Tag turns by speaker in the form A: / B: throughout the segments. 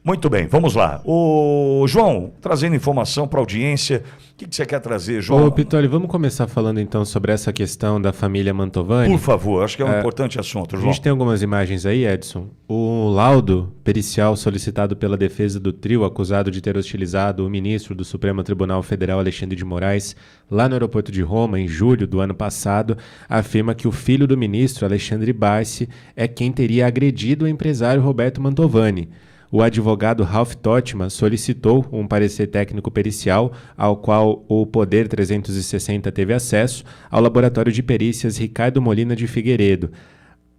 A: Muito bem, vamos lá. Ô, João, trazendo informação para a audiência, o que você quer trazer, João?
B: Ô, Pitoli, vamos começar falando então sobre essa questão da família Mantovani?
A: Por favor, acho que é um importante assunto, João.
B: A gente tem algumas imagens aí, Edson. O laudo pericial solicitado pela defesa do trio acusado de ter hostilizado o ministro do Supremo Tribunal Federal, Alexandre de Moraes, lá no aeroporto de Roma, em julho do ano passado, afirma que o filho do ministro, Alexandre Barsi, é quem teria agredido o empresário Roberto Mantovani. O advogado Ralph Totman solicitou um parecer técnico pericial, ao qual o Poder 360 teve acesso, ao laboratório de perícias Ricardo Molina de Figueiredo.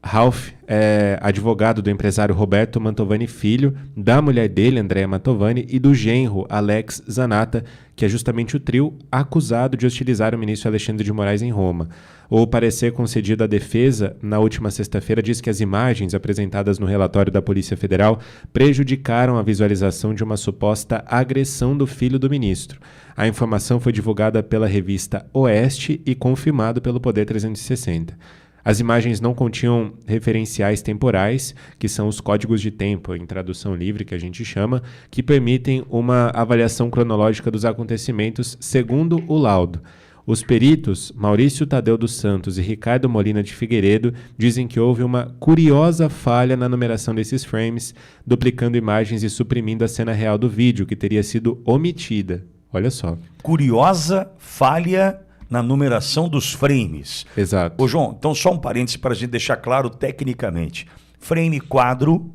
B: Ralph é advogado do empresário Roberto Mantovani Filho, da mulher dele, Andréa Mantovani, e do genro, Alex Zanata, que é justamente o trio acusado de hostilizar o ministro Alexandre de Moraes em Roma. O parecer concedido à defesa na última sexta-feira diz que as imagens apresentadas no relatório da Polícia Federal prejudicaram a visualização de uma suposta agressão do filho do ministro. A informação foi divulgada pela revista Oeste e confirmado pelo Poder 360. As imagens não continham referenciais temporais, que são os códigos de tempo, em tradução livre que a gente chama, que permitem uma avaliação cronológica dos acontecimentos segundo o laudo. Os peritos, Maurício Tadeu dos Santos e Ricardo Molina de Figueiredo, dizem que houve uma curiosa falha na numeração desses frames, duplicando imagens e suprimindo a cena real do vídeo, que teria sido omitida. Olha só.
A: Curiosa falha na numeração dos frames.
B: Exato.
A: Ô, João, então só um parêntese para a gente deixar claro tecnicamente. Frame quadro,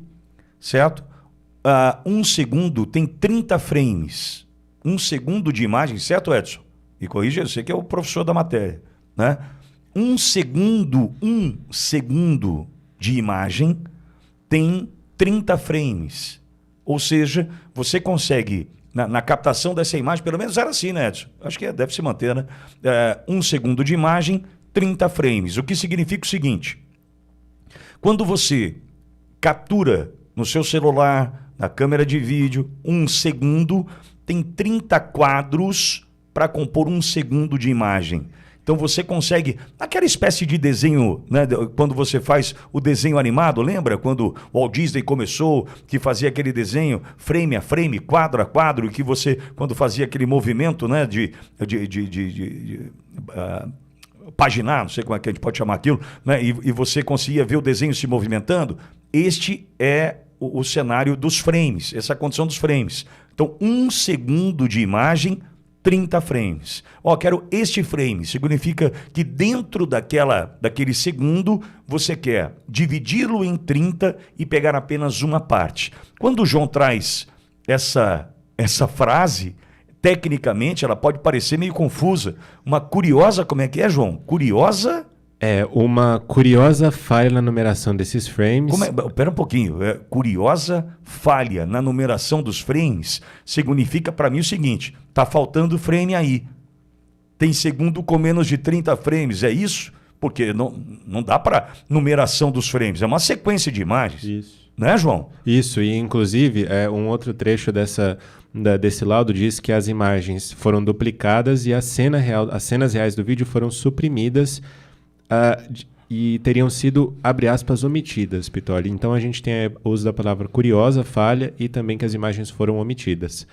A: certo? 1 segundo tem 30 frames. 1 segundo de imagem, certo, Edson? Me corrija, eu sei que é o professor da matéria, né? 1 segundo de imagem tem 30 frames. Ou seja, você consegue, na captação dessa imagem, pelo menos era assim, né, Edson? Acho que deve se manter, né? 1 segundo de imagem, 30 frames. O que significa o seguinte: quando você captura no seu celular, na câmera de vídeo, 1 segundo, tem 30 quadros para compor 1 segundo de imagem. Então você consegue, aquela espécie de desenho, né, quando você faz o desenho animado, lembra? Quando o Walt Disney começou, que fazia aquele desenho frame a frame, quadro a quadro, e que você, quando fazia aquele movimento, né, paginar, não sei como é que a gente pode chamar aquilo, né, e você conseguia ver o desenho se movimentando. Este é o cenário dos frames, essa é a condição dos frames. Então, 1 segundo de imagem, 30 frames. Quero este frame. Significa que dentro daquele segundo, você quer dividi-lo em 30 e pegar apenas uma parte. Quando o João traz essa frase, tecnicamente, ela pode parecer meio confusa. Uma curiosa, como é que é, João? Curiosa...
B: É uma curiosa falha na numeração desses frames.
A: Espera um pouquinho. Curiosa falha na numeração dos frames significa para mim o seguinte: tá faltando frame aí. Tem segundo com menos de 30 frames, é isso? Porque não dá para numeração dos frames, é uma sequência de imagens. Isso. Né, João?
B: Isso, e inclusive um outro trecho desse laudo diz que as imagens foram duplicadas e as cenas reais do vídeo foram suprimidas e teriam sido, abre aspas, omitidas, Pitoli. Então a gente tem o uso da palavra curiosa, falha, e também que as imagens foram omitidas.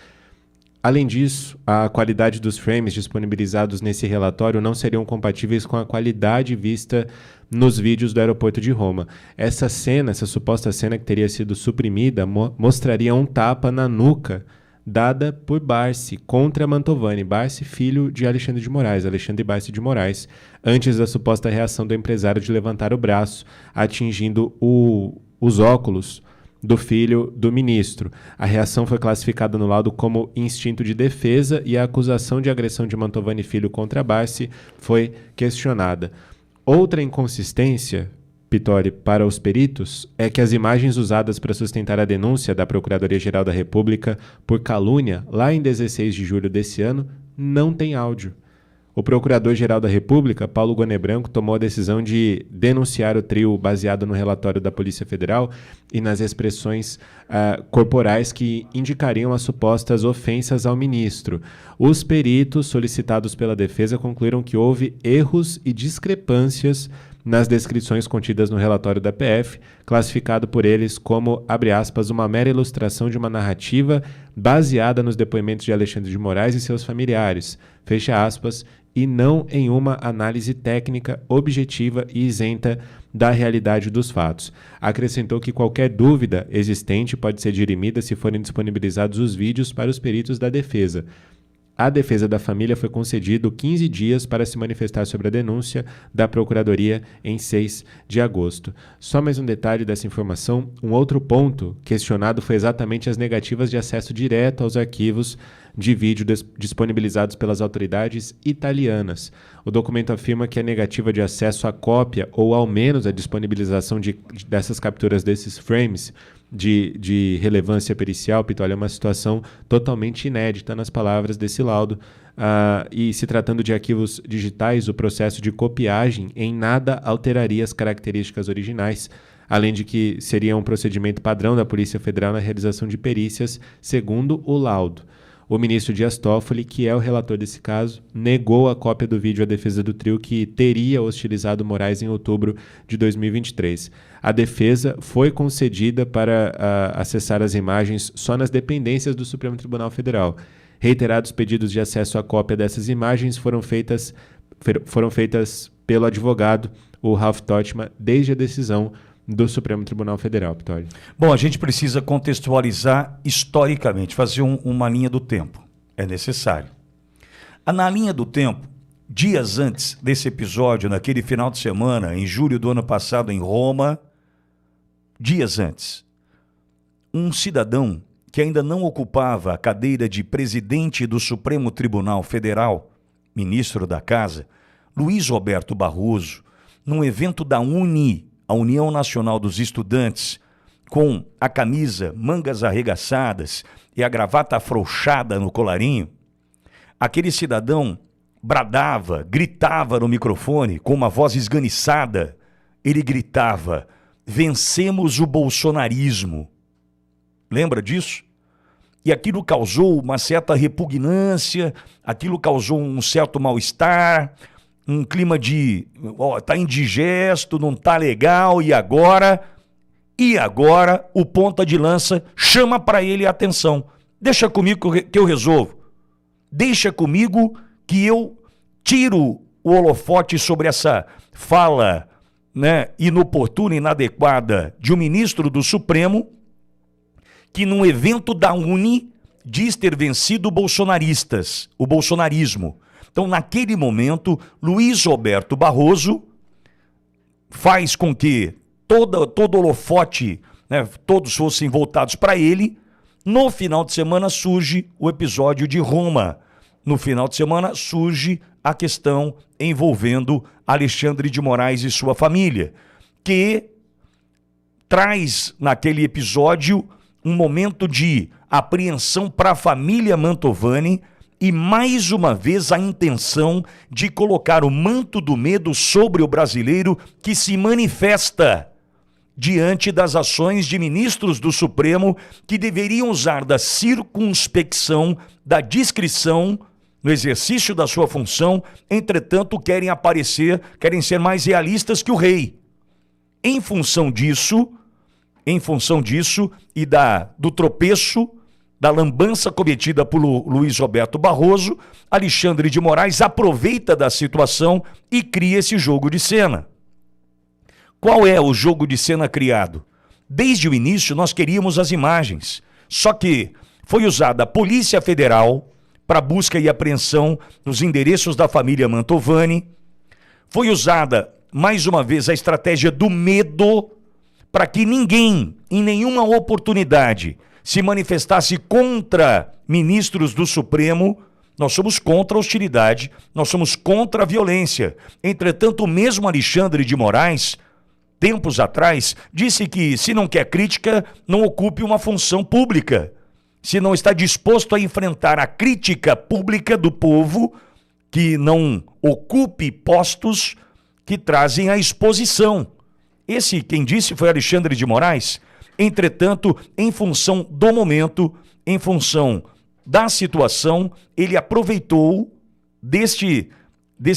B: Além disso, a qualidade dos frames disponibilizados nesse relatório não seriam compatíveis com a qualidade vista nos vídeos do aeroporto de Roma. Essa suposta cena que teria sido suprimida, mostraria um tapa na nuca dada por Barsi contra Mantovani, Barsi, filho de Alexandre de Moraes, Alexandre Barsi de Moraes, antes da suposta reação do empresário de levantar o braço, atingindo os óculos do filho do ministro. A reação foi classificada no laudo como instinto de defesa e a acusação de agressão de Mantovani Filho contra Barsi foi questionada. Outra inconsistência, Pitoli, para os peritos, é que as imagens usadas para sustentar a denúncia da Procuradoria-Geral da República por calúnia, lá em 16 de julho desse ano, não tem áudio. O Procurador-Geral da República, Paulo Goné Branco, tomou a decisão de denunciar o trio baseado no relatório da Polícia Federal e nas expressões corporais que indicariam as supostas ofensas ao ministro. Os peritos solicitados pela defesa concluíram que houve erros e discrepâncias nas descrições contidas no relatório da PF, classificado por eles como, abre aspas, uma mera ilustração de uma narrativa baseada nos depoimentos de Alexandre de Moraes e seus familiares, fecha aspas, e não em uma análise técnica, objetiva e isenta da realidade dos fatos. Acrescentou que qualquer dúvida existente pode ser dirimida se forem disponibilizados os vídeos para os peritos da defesa. À defesa da família foi concedido 15 dias para se manifestar sobre a denúncia da Procuradoria em 6 de agosto. Só mais um detalhe dessa informação, um outro ponto questionado foi exatamente as negativas de acesso direto aos arquivos de vídeo disponibilizados pelas autoridades italianas. O documento afirma que a negativa de acesso à cópia ou ao menos a disponibilização dessas capturas desses frames de relevância pericial, Pitoli, é uma situação totalmente inédita nas palavras desse laudo. E se tratando de arquivos digitais, o processo de copiagem em nada alteraria as características originais, além de que seria um procedimento padrão da Polícia Federal na realização de perícias, segundo o laudo. O ministro Dias Toffoli, que é o relator desse caso, negou a cópia do vídeo à defesa do trio que teria hostilizado Moraes em outubro de 2023. A defesa foi concedida para acessar as imagens só nas dependências do Supremo Tribunal Federal. Reiterados pedidos de acesso à cópia dessas imagens foram feitas pelo advogado, o Ralph Totschmann, desde a decisão do Supremo Tribunal Federal, Pitoli.
A: Bom, a gente precisa contextualizar historicamente, fazer uma linha do tempo. É necessário. Na linha do tempo, dias antes desse episódio, naquele final de semana, em julho do ano passado, em Roma, dias antes, um cidadão que ainda não ocupava a cadeira de presidente do Supremo Tribunal Federal, ministro da Casa, Luiz Roberto Barroso, num evento da a União Nacional dos Estudantes, com a camisa mangas arregaçadas e a gravata afrouxada no colarinho, aquele cidadão bradava, gritava no microfone com uma voz esganiçada. Ele gritava: vencemos o bolsonarismo. Lembra disso? E aquilo causou uma certa repugnância, aquilo causou um certo mal-estar, um clima de, tá indigesto, não tá legal, e agora o ponta de lança chama para ele a atenção. Deixa comigo que eu resolvo. Deixa comigo que eu tiro o holofote sobre essa fala, né, inoportuna, inadequada de um ministro do Supremo que num evento da diz ter vencido o bolsonarismo. Então, naquele momento, Luiz Roberto Barroso faz com que todo holofote, né, todos fossem voltados para ele. No final de semana surge o episódio de Roma. No final de semana surge a questão envolvendo Alexandre de Moraes e sua família, que traz naquele episódio um momento de apreensão para a família Mantovani, e mais uma vez a intenção de colocar o manto do medo sobre o brasileiro que se manifesta diante das ações de ministros do Supremo que deveriam usar da circunspecção, da discrição no exercício da sua função, entretanto querem ser mais realistas que o rei. Em função disso e do tropeço, da lambança cometida por Luiz Roberto Barroso, Alexandre de Moraes aproveita da situação e cria esse jogo de cena. Qual é o jogo de cena criado? Desde o início nós queríamos as imagens, só que foi usada a Polícia Federal para busca e apreensão nos endereços da família Mantovani, foi usada mais uma vez a estratégia do medo para que ninguém, em nenhuma oportunidade, se manifestasse contra ministros do Supremo. Nós somos contra a hostilidade, nós somos contra a violência. Entretanto, o mesmo Alexandre de Moraes, tempos atrás, disse que se não quer crítica, não ocupe uma função pública. Se não está disposto a enfrentar a crítica pública do povo, que não ocupe postos que trazem a exposição. Quem disse foi Alexandre de Moraes. Entretanto, em função do momento, em função da situação, ele aproveitou desse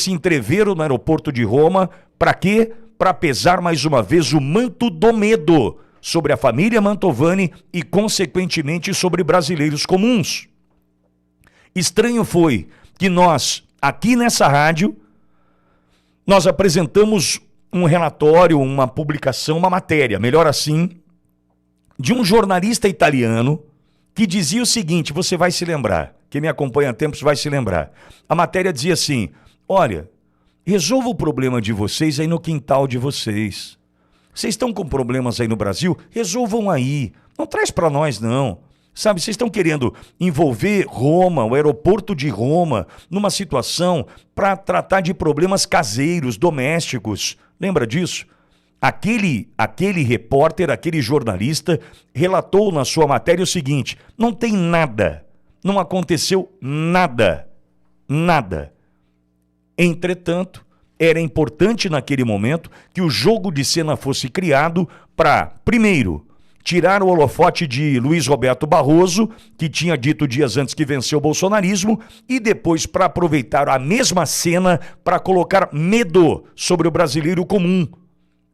A: entreveiro no aeroporto de Roma. Para quê? para pesar mais uma vez o manto do medo sobre a família Mantovani e, consequentemente, sobre brasileiros comuns. Estranho foi que nós, aqui nessa rádio, nós apresentamos um relatório, uma publicação, uma matéria, melhor assim, de um jornalista italiano que dizia o seguinte, você vai se lembrar, quem me acompanha há tempos vai se lembrar. A matéria dizia assim, olha, resolva o problema de vocês aí no quintal de vocês. Vocês estão com problemas aí no Brasil? Resolvam aí. Não traz para nós, não. Sabe, vocês estão querendo envolver Roma, o aeroporto de Roma, numa situação para tratar de problemas caseiros, domésticos. Lembra disso? Aquele repórter, aquele jornalista, relatou na sua matéria o seguinte, não tem nada, não aconteceu nada, nada. Entretanto, era importante naquele momento que o jogo de cena fosse criado para, primeiro, tirar o holofote de Luiz Roberto Barroso, que tinha dito dias antes que venceu o bolsonarismo, e depois para aproveitar a mesma cena para colocar medo sobre o brasileiro comum.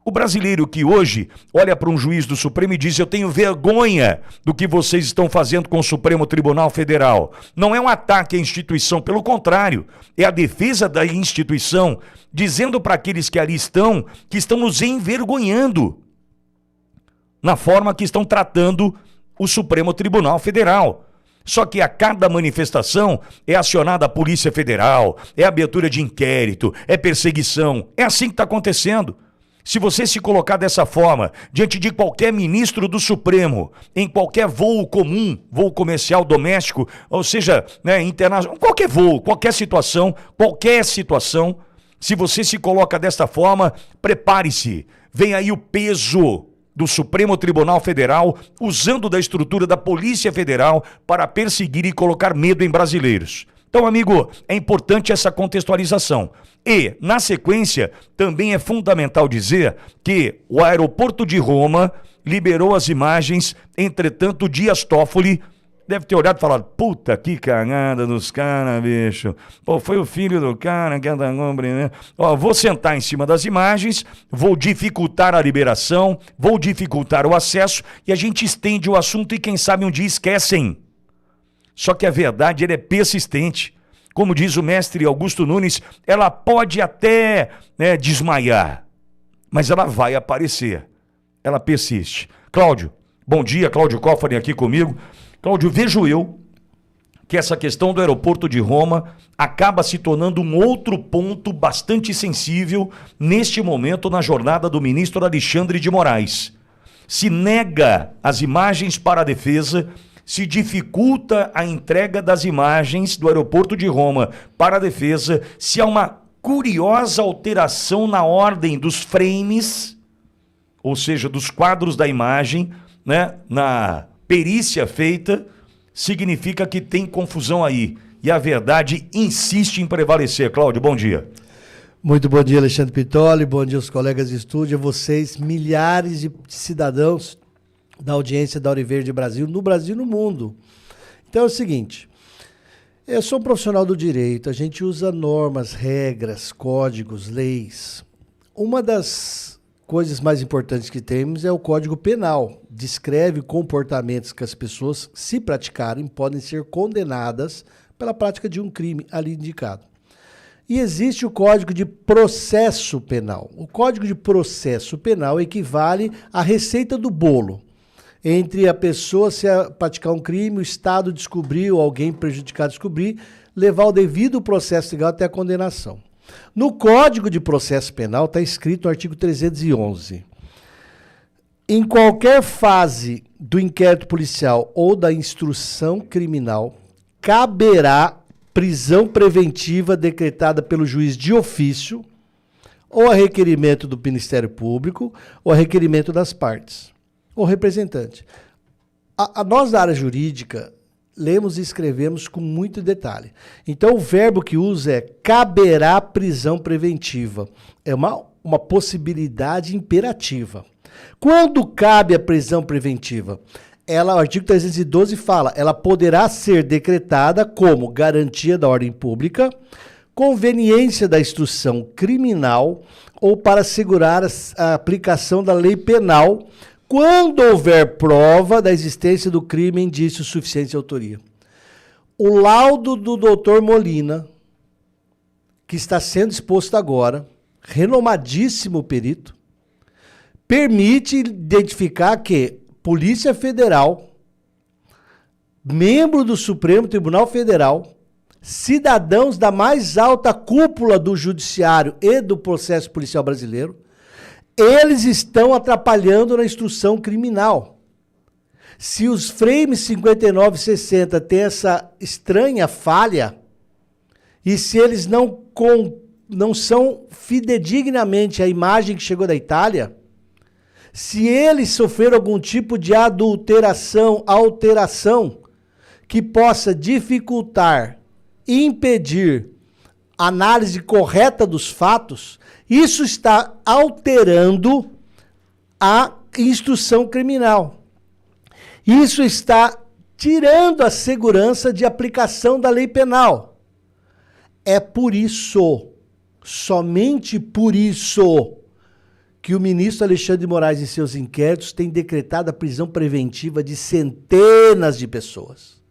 A: O brasileiro que hoje olha para um juiz do Supremo e diz, eu tenho vergonha do que vocês estão fazendo com o Supremo Tribunal Federal. Não é um ataque à instituição, pelo contrário, é a defesa da instituição, dizendo para aqueles que ali estão, que estão nos envergonhando na forma que estão tratando o Supremo Tribunal Federal. Só que a cada manifestação é acionada a Polícia Federal, é abertura de inquérito, é perseguição, é assim que está acontecendo. Se você se colocar dessa forma, diante de qualquer ministro do Supremo, em qualquer voo comum, voo comercial doméstico, ou seja, internacional, qualquer voo, qualquer situação, se você se coloca dessa forma, prepare-se. Vem aí o peso do Supremo Tribunal Federal, usando da estrutura da Polícia Federal para perseguir e colocar medo em brasileiros. Então, amigo, é importante essa contextualização. E, na sequência, também é fundamental dizer que o aeroporto de Roma liberou as imagens, entretanto, Dias Toffoli deve ter olhado e falado, puta, que cagada dos caras, bicho. Pô, foi o filho do cara que anda compreendendo. Ó, vou sentar em cima das imagens, vou dificultar a liberação, vou dificultar o acesso e a gente estende o assunto e quem sabe um dia esquecem. Só que a verdade ela é persistente. Como diz o mestre Augusto Nunes, ela pode até desmaiar, mas ela vai aparecer. Ela persiste. Cláudio, bom dia, Cláudio Koffari aqui comigo. Cláudio, vejo eu que essa questão do aeroporto de Roma acaba se tornando um outro ponto bastante sensível neste momento na jornada do ministro Alexandre de Moraes. Se nega as imagens para a defesa, se dificulta a entrega das imagens do aeroporto de Roma para a defesa, se há uma curiosa alteração na ordem dos frames, ou seja, dos quadros da imagem, na perícia feita, significa que tem confusão aí. E a verdade insiste em prevalecer. Cláudio, bom dia.
C: Muito bom dia, Alexandre Pitoli, bom dia aos colegas de estúdio, a vocês, milhares de cidadãos da audiência da Ouro Verde Brasil, no Brasil e no mundo. Então é o seguinte, eu sou um profissional do direito, a gente usa normas, regras, códigos, leis. Uma das coisas mais importantes que temos é o Código Penal. Descreve comportamentos que as pessoas, se praticarem, podem ser condenadas pela prática de um crime ali indicado. E existe o Código de Processo Penal. O Código de Processo Penal equivale à receita do bolo. Entre a pessoa se praticar um crime, o Estado descobrir, ou alguém prejudicado descobrir, levar o devido processo legal até a condenação. No Código de Processo Penal está escrito no artigo 311. Em qualquer fase do inquérito policial ou da instrução criminal, caberá prisão preventiva decretada pelo juiz de ofício, ou a requerimento do Ministério Público, ou a requerimento das partes, ou representante. Nós da área jurídica lemos e escrevemos com muito detalhe. Então o verbo que usa é caberá prisão preventiva. É uma possibilidade imperativa. Quando cabe a prisão preventiva? O artigo 312 fala, ela poderá ser decretada como garantia da ordem pública, conveniência da instrução criminal ou para assegurar a aplicação da lei penal quando houver prova da existência do crime e indício suficiente de autoria. O laudo do Dr. Molina, que está sendo exposto agora, renomadíssimo perito, permite identificar que Polícia Federal, membro do Supremo Tribunal Federal, cidadãos da mais alta cúpula do judiciário e do processo policial brasileiro, eles estão atrapalhando na instrução criminal. Se os frames 59 e 60 têm essa estranha falha, e se eles não são fidedignamente a imagem que chegou da Itália, se eles sofreram algum tipo de alteração que possa dificultar, impedir a análise correta dos fatos, isso está alterando a instrução criminal. Isso está tirando a segurança de aplicação da lei penal. É por isso, somente por isso, que o ministro Alexandre de Moraes, em seus inquéritos, tem decretado a prisão preventiva de centenas de pessoas.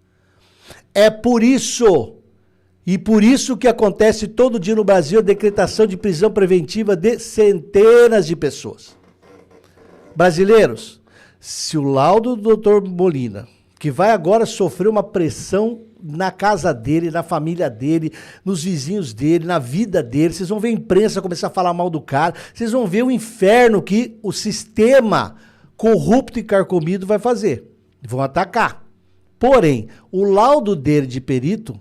C: É por isso, e por isso que acontece todo dia no Brasil a decretação de prisão preventiva de centenas de pessoas. Brasileiros, se o laudo do Dr. Molina, que vai agora sofrer uma pressão na casa dele, na família dele, nos vizinhos dele, na vida dele, vocês vão ver a imprensa começar a falar mal do cara, vocês vão ver o inferno que o sistema corrupto e carcomido vai fazer. Vão atacar. Porém, o laudo dele de perito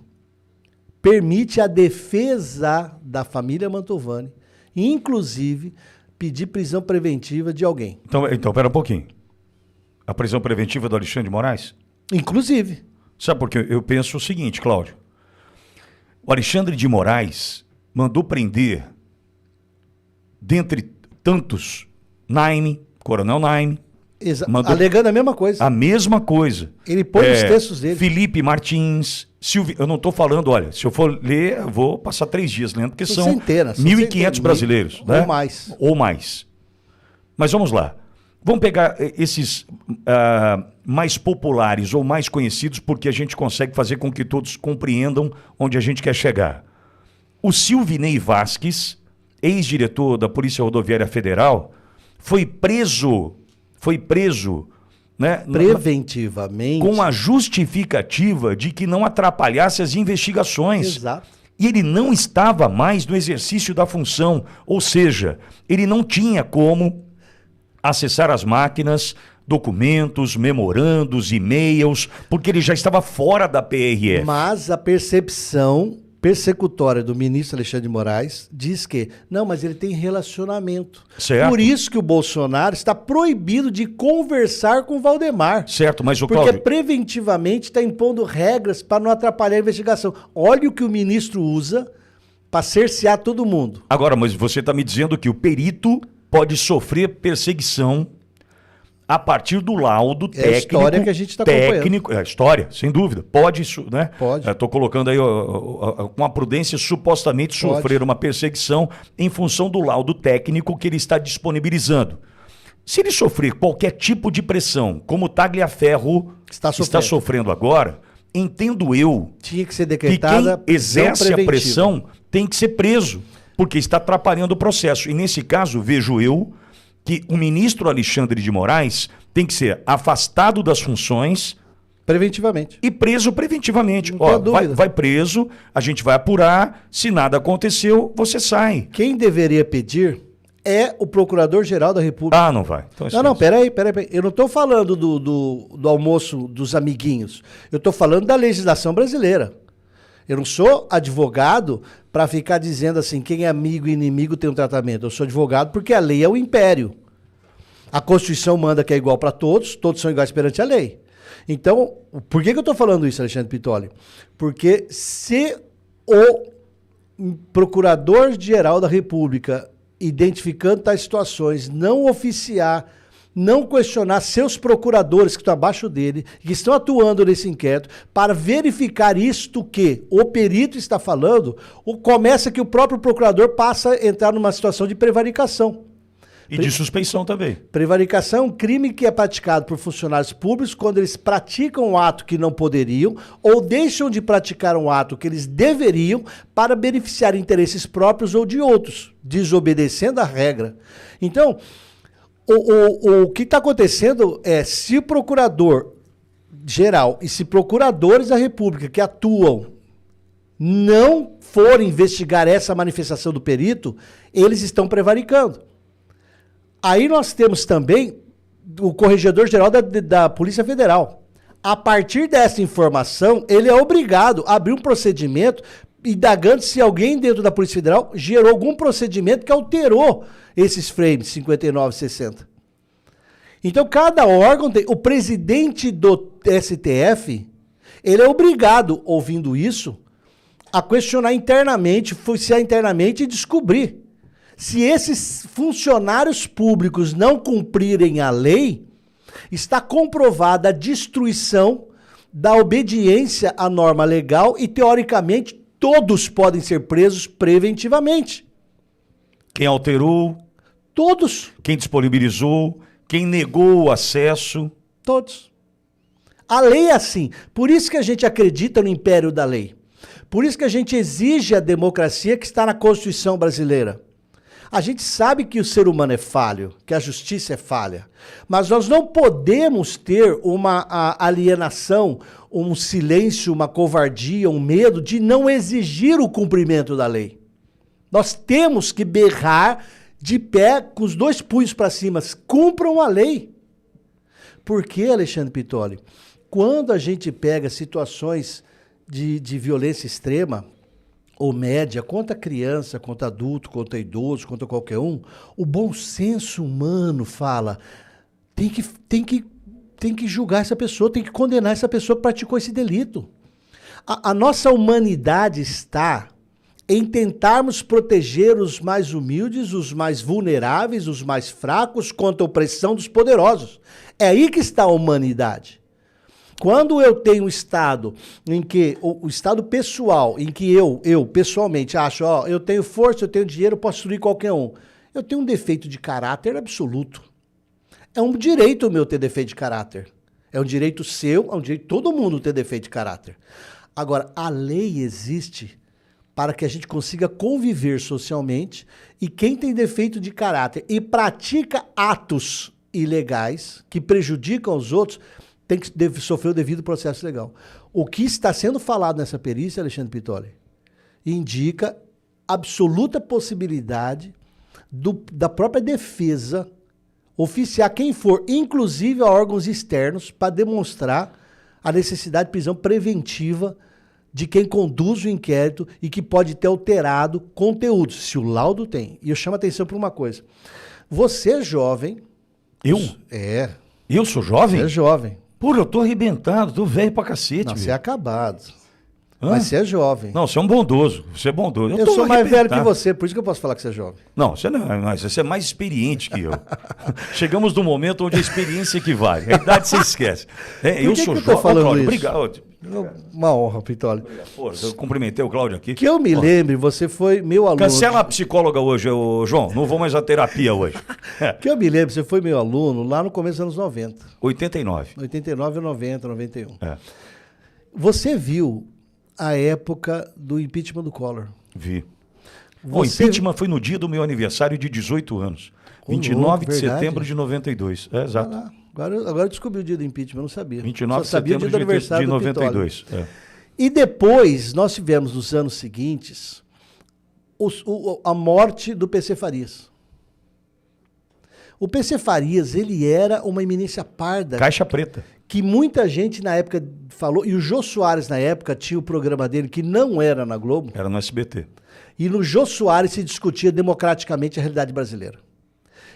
C: permite a defesa da família Mantovani, inclusive pedir prisão preventiva de alguém.
A: Então, pera um pouquinho. A prisão preventiva do Alexandre de Moraes?
C: Inclusive.
A: Sabe por quê? Eu penso o seguinte, Cláudio. O Alexandre de Moraes mandou prender, dentre tantos, Coronel Naime.
C: Alegando a mesma coisa.
A: A mesma coisa.
C: Ele põe os textos dele.
A: Felipe Martins, eu não estou falando, olha, se eu for ler, eu vou passar 3 dias lendo, porque são 1.500 brasileiros. Né? Ou mais. Mas vamos lá. Vamos pegar esses mais populares ou mais conhecidos, porque a gente consegue fazer com que todos compreendam onde a gente quer chegar. O Silvinei Vasquez, ex-diretor da Polícia Rodoviária Federal, foi preso, né,
C: preventivamente,
A: com a justificativa de que não atrapalhasse as investigações.
C: Exato.
A: E ele não estava mais no exercício da função, ou seja, ele não tinha como acessar as máquinas, documentos, memorandos, e-mails, porque ele já estava fora da PRF.
C: Mas a percepção persecutória do ministro Alexandre de Moraes diz que, não, mas ele tem relacionamento.
A: Certo.
C: Por isso que o Bolsonaro está proibido de conversar com o Valdemar.
A: Certo, mas o
C: Porque
A: Cláudio...
C: preventivamente está impondo regras para não atrapalhar a investigação. Olha o que o ministro usa para cercear todo mundo.
A: Agora, mas você está me dizendo que o perito pode sofrer perseguição a partir do laudo técnico.
C: É a história que a gente está acompanhando.
A: É a história, sem dúvida. Pode, né?
C: Pode.
A: Estou colocando aí com a prudência supostamente sofrer uma perseguição em função do laudo técnico que ele está disponibilizando. Se ele sofrer qualquer tipo de pressão, como o Tagliaferro está sofrendo agora, entendo eu
C: tinha que ser decretada
A: que quem exerce a pressão tem que ser preso, porque está atrapalhando o processo. E nesse caso, vejo eu que o ministro Alexandre de Moraes tem que ser afastado das funções
C: preventivamente
A: e preso preventivamente.
C: Não tem dúvida.
A: Vai preso, a gente vai apurar, se nada aconteceu, você sai.
C: Quem deveria pedir é o Procurador-Geral da República.
A: Ah, não vai. Então,
C: não, peraí. Eu não estou falando do almoço dos amiguinhos. Eu estou falando da legislação brasileira. Eu não sou advogado para ficar dizendo assim, quem é amigo e inimigo tem um tratamento. Eu sou advogado porque a lei é o império. A Constituição manda que é igual para todos são iguais perante a lei. Então, por que eu estou falando isso, Alexandre Pitoli? Porque se o Procurador-Geral da República, identificando tais situações, não oficiar não questionar seus procuradores que estão abaixo dele, que estão atuando nesse inquérito, para verificar isto que o perito está falando, começa que o próprio procurador passa a entrar numa situação de prevaricação.
A: E de suspeição também.
C: Prevaricação é um crime que é praticado por funcionários públicos quando eles praticam um ato que não poderiam ou deixam de praticar um ato que eles deveriam para beneficiar interesses próprios ou de outros, desobedecendo a regra. Então, o que está acontecendo é, se o procurador-geral e se procuradores da República que atuam não forem investigar essa manifestação do perito, eles estão prevaricando. Aí nós temos também o Corregedor-Geral da Polícia Federal. A partir dessa informação, ele é obrigado a abrir um procedimento indagando se alguém dentro da Polícia Federal gerou algum procedimento que alterou esses frames 59 e 60. Então, cada órgão tem... O presidente do STF, ele é obrigado, ouvindo isso, a questionar internamente, fuciar internamente e descobrir. Se esses funcionários públicos não cumprirem a lei, está comprovada a destruição da obediência à norma legal e, teoricamente, todos podem ser presos preventivamente.
A: Quem alterou,
C: Todos.
A: quem disponibilizou, quem negou o acesso.
C: Todos. A lei é assim. Por isso que a gente acredita no império da lei. Por isso que a gente exige a democracia que está na Constituição brasileira. A gente sabe que o ser humano é falho, que a justiça é falha, mas nós não podemos ter uma alienação, um silêncio, uma covardia, um medo de não exigir o cumprimento da lei. Nós temos que berrar de pé com os dois punhos para cima, cumpram a lei. Por que, Alexandre Pitoli? Quando a gente pega situações de violência extrema, ou média, contra criança, contra adulto, contra idoso, contra qualquer um, o bom senso humano fala, tem que julgar essa pessoa, tem que condenar essa pessoa que praticou esse delito. A nossa humanidade está em tentarmos proteger os mais humildes, os mais vulneráveis, os mais fracos contra a opressão dos poderosos. É aí que está a humanidade. Quando eu tenho um estado em que, o estado pessoal, em que eu pessoalmente acho, ó, eu tenho força, eu tenho dinheiro, eu posso destruir qualquer um. Eu tenho um defeito de caráter absoluto. É um direito meu ter defeito de caráter. É um direito seu, é um direito de todo mundo ter defeito de caráter. Agora, a lei existe para que a gente consiga conviver socialmente e quem tem defeito de caráter e pratica atos ilegais que prejudicam os outros, tem que sofrer o devido processo legal. O que está sendo falado nessa perícia, Alexandre Pitoli, indica absoluta possibilidade da própria defesa oficiar quem for, inclusive a órgãos externos, para demonstrar a necessidade de prisão preventiva de quem conduz o inquérito e que pode ter alterado conteúdo, se o laudo tem. E eu chamo a atenção para uma coisa. Você é jovem...
A: Eu?
C: É.
A: Eu sou jovem?
C: Você é jovem.
A: Pô, eu tô arrebentado, tô velho pra cacete.
C: Não,
A: velho.
C: você é acabado.
A: Hã?
C: Mas você é jovem.
A: Não, você é um bondoso. Você é bondoso.
C: Eu
A: tô
C: sou mais velho que
A: arrebentado.
C: você, por isso que eu posso falar que você é jovem.
A: Não, você não é mais. Você é mais experiente que eu. Chegamos no momento onde a experiência equivale. A idade você esquece. É, eu
C: que
A: sou
C: que eu tô
A: jovem.
C: falando
A: Cláudio,
C: isso?
A: obrigado.
C: Uma honra, Pitoli.
A: Pô, eu cumprimentei o Cláudio aqui.
C: Que eu me lembre, você foi meu aluno.
A: Cancela a psicóloga hoje, ô, João. Não vou mais à terapia hoje. É.
C: Que eu me lembro, você foi meu aluno lá no começo dos anos 90.
A: 89.
C: 89, 90, 91.
A: É,
C: Você viu a época do impeachment do Collor.
A: vi. O
C: Você...
A: impeachment foi no dia do meu aniversário de 18 anos.
C: Ô,
A: 29
C: louco,
A: de
C: verdade.
A: setembro de 92. É, exato.
C: Ah, agora eu descobri o dia do impeachment, eu não sabia.
A: 29 de
C: Só sabia o
A: setembro
C: dia do aniversário
A: de
C: do Pitoli.
A: 92. É.
C: E depois, nós tivemos, nos anos seguintes, a morte do PC Farias. O PC Farias, ele era uma eminência parda.
A: Caixa preta.
C: Que muita gente na época falou, e o Jô Soares na época tinha o programa dele que não era na Globo,
A: Era no SBT.
C: e no Jô Soares se discutia democraticamente a realidade brasileira.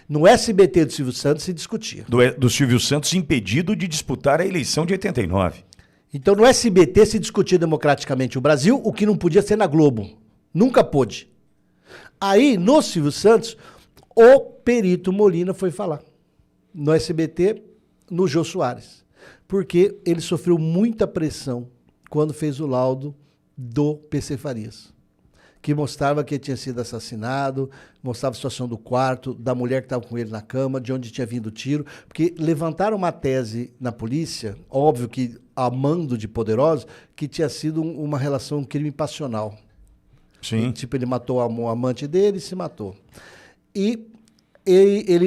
C: No SBT do Silvio Santos se discutia.
A: Do Silvio Santos impedido de disputar a eleição de 89.
C: Então no SBT se discutia democraticamente o Brasil, o que não podia ser na Globo. Nunca pôde. Aí, no Silvio Santos, o perito Molina foi falar. no SBT, no Jô Soares. Porque ele sofreu muita pressão quando fez o laudo do PC Farias, que mostrava que ele tinha sido assassinado, mostrava a situação do quarto, da mulher que estava com ele na cama, de onde tinha vindo o tiro, porque levantaram uma tese na polícia, óbvio que a mando de poderosos, que tinha sido uma relação, um crime passional.
A: Sim.
C: Tipo, ele matou o amante dele e se matou. E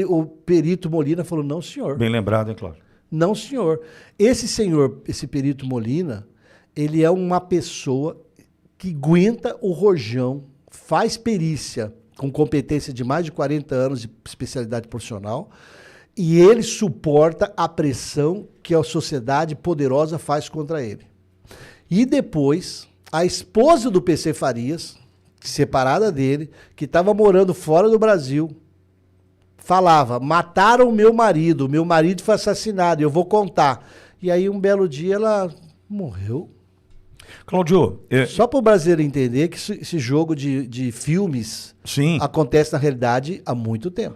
C: o perito Molina falou, não, senhor.
A: Bem lembrado, é claro.
C: Não, senhor. Esse senhor, esse perito Molina, ele é uma pessoa que aguenta o rojão, faz perícia com competência de mais de 40 anos de especialidade profissional, e ele suporta a pressão que a sociedade poderosa faz contra ele. E depois, a esposa do PC Farias, separada dele, que estava morando fora do Brasil, falava, mataram o meu marido foi assassinado, eu vou contar. E aí, um belo dia, ela morreu.
A: Cláudio,
C: Só para o brasileiro entender que esse jogo de filmes
A: sim.
C: acontece na realidade há muito tempo.